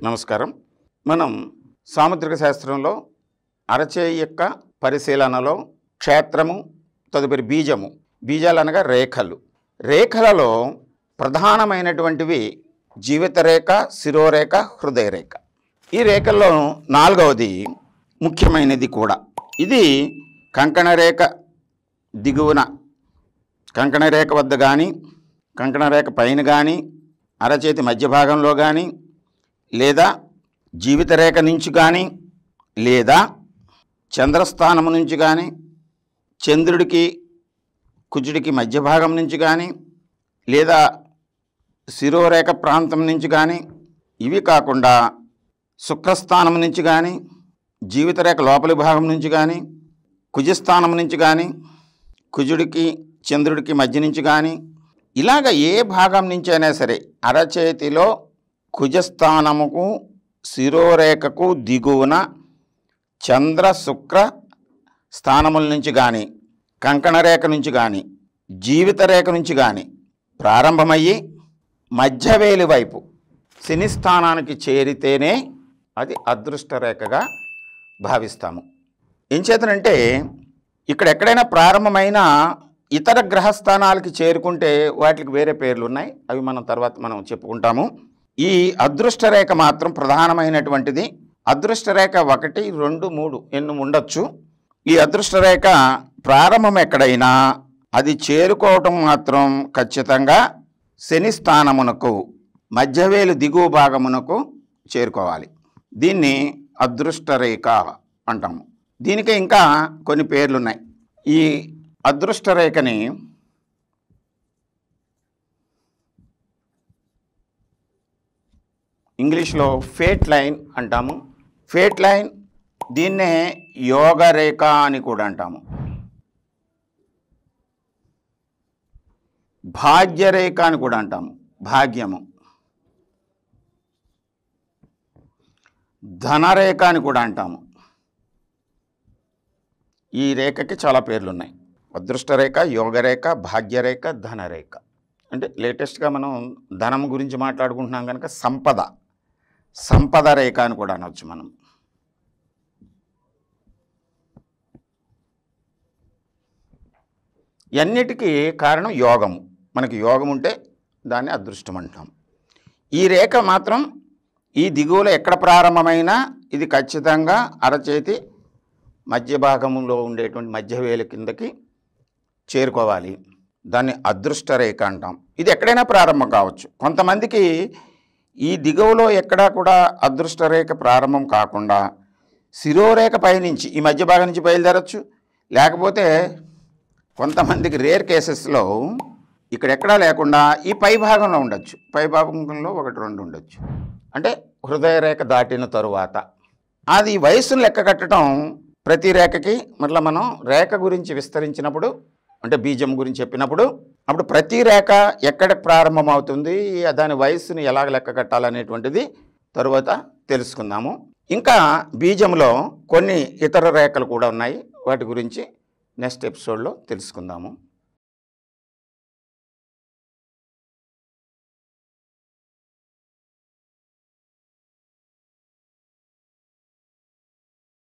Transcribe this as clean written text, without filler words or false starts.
నమస్కారం. మనం సాముద్రిక శాస్త్రంలో అరచేయి యొక్క పరిశీలనలో క్షేత్రము, తదుపరి బీజము, బీజాలు అనగా రేఖలు, రేఖలలో ప్రధానమైనటువంటివి జీవిత రేఖ, శిరోరేఖ, హృదయ రేఖ. ఈ రేఖల్లో నాలుగవది ముఖ్యమైనది కూడా. ఇది కంకణరేఖ దిగువన, కంకణరేఖ వద్ద కానీ, కంకణరేఖ పైన కానీ, అరచేతి మధ్య భాగంలో కానీ, లేదా జీవిత రేఖ నుంచి కానీ, లేదా చంద్రస్థానము నుంచి కానీ, చంద్రుడికి కుజుడికి మధ్య భాగం నుంచి కానీ, లేదా శిరోరేఖ ప్రాంతం నుంచి కానీ, ఇవి కాకుండా శుక్రస్థానం నుంచి కానీ, జీవితరేఖ లోపలి భాగం నుంచి కానీ, కుజస్థానం నుంచి కానీ, కుజుడికి చంద్రుడికి మధ్య నుంచి కానీ, ఇలాగ ఏ భాగం నుంచి అయినా సరే అరచేతిలో కుజస్థానముకు శిరోరేఖకు దిగువన చంద్ర శుక్ర స్థానముల నుంచి కానీ, కంకణరేఖ నుంచి కానీ, జీవిత రేఖ నుంచి కానీ ప్రారంభమయ్యి మధ్యవేలి వైపు శని స్థానానికి చేరితేనే అది అదృష్ట రేఖగా భావిస్తాము. ఏం చేతనంటే ఇక్కడ ఎక్కడైనా ప్రారంభమైన ఇతర గ్రహస్థానాలకి చేరుకుంటే వాటికి వేరే పేర్లు ఉన్నాయి, అవి మనం తర్వాత చెప్పుకుంటాము. ఈ అదృష్ట రేఖ మాత్రం ప్రధానమైనటువంటిది. అదృష్ట రేఖ 1, 2, 3 ఎన్ని ఉండొచ్చు. ఈ అదృష్ట రేఖ ప్రారంభం ఎక్కడైనా అది చేరుకోవటం మాత్రం ఖచ్చితంగా శని స్థానమునకు మధ్యవేలు దిగువ భాగమునకు చేరుకోవాలి. దీన్ని అదృష్ట రేఖ అంటాము. దీనికి ఇంకా కొన్ని పేర్లున్నాయి. ఈ అదృష్ట రేఖని ఇంగ్లీష్లో ఫేట్ లైన్ అంటాము. ఫేట్ లైన్, దీన్నే యోగ రేఖ అని కూడా అంటాము. భాగ్యరేఖ అని కూడా అంటాము, భాగ్యము. ధనరేఖ అని కూడా అంటాము. ఈ రేఖకి చాలా పేర్లు ఉన్నాయి. అదృష్ట రేఖ, యోగరేఖ, భాగ్యరేఖ, ధనరేఖ. అంటే లేటెస్ట్గా మనం ధనం గురించి మాట్లాడుకుంటున్నాం కనుక సంపద రేఖ అని కూడా అనవచ్చు మనం. అన్నిటికీ కారణం యోగము. మనకి యోగం ఉంటే దాన్ని అదృష్టం అంటాం. ఈ రేఖ మాత్రం ఈ దిగువలో ఎక్కడ ప్రారంభమైనా ఇది ఖచ్చితంగా అరచేతి మధ్య భాగంలో ఉండేటువంటి మధ్యవేలు కిందకి చేరుకోవాలి. దాన్ని అదృష్ట రేఖ అంటాం. ఇది ఎక్కడైనా ప్రారంభం కావచ్చు. కొంతమందికి ఈ దిగువలో ఎక్కడా కూడా అదృష్ట రేఖ ప్రారంభం కాకుండా శిరోరేఖ పైనుంచి ఈ మధ్య భాగం నుంచి బయలుదేరచ్చు. లేకపోతే కొంతమందికి రేర్ కేసెస్లో ఇక్కడ ఎక్కడా లేకుండా ఈ పై భాగంలో ఉండొచ్చు. పై భాగంలో 1, 2 ఉండొచ్చు. అంటే హృదయ రేఖ దాటిన తరువాత అది వయసును లెక్క కట్టడం. ప్రతి రేఖకి మళ్ళీ మనం రేఖ గురించి విస్తరించినప్పుడు, అంటే బీజం గురించి చెప్పినప్పుడు, అప్పుడు ప్రతి రేఖ ఎక్కడ ప్రారంభమవుతుంది, దాని వయస్సుని ఎలాగ లెక్క కట్టాలనేటువంటిది తరువాత తెలుసుకుందాము. ఇంకా బీజంలో కొన్ని ఇతర రేఖలు కూడా ఉన్నాయి. వాటి గురించి నెక్స్ట్ ఎపిసోడ్లో తెలుసుకుందాము.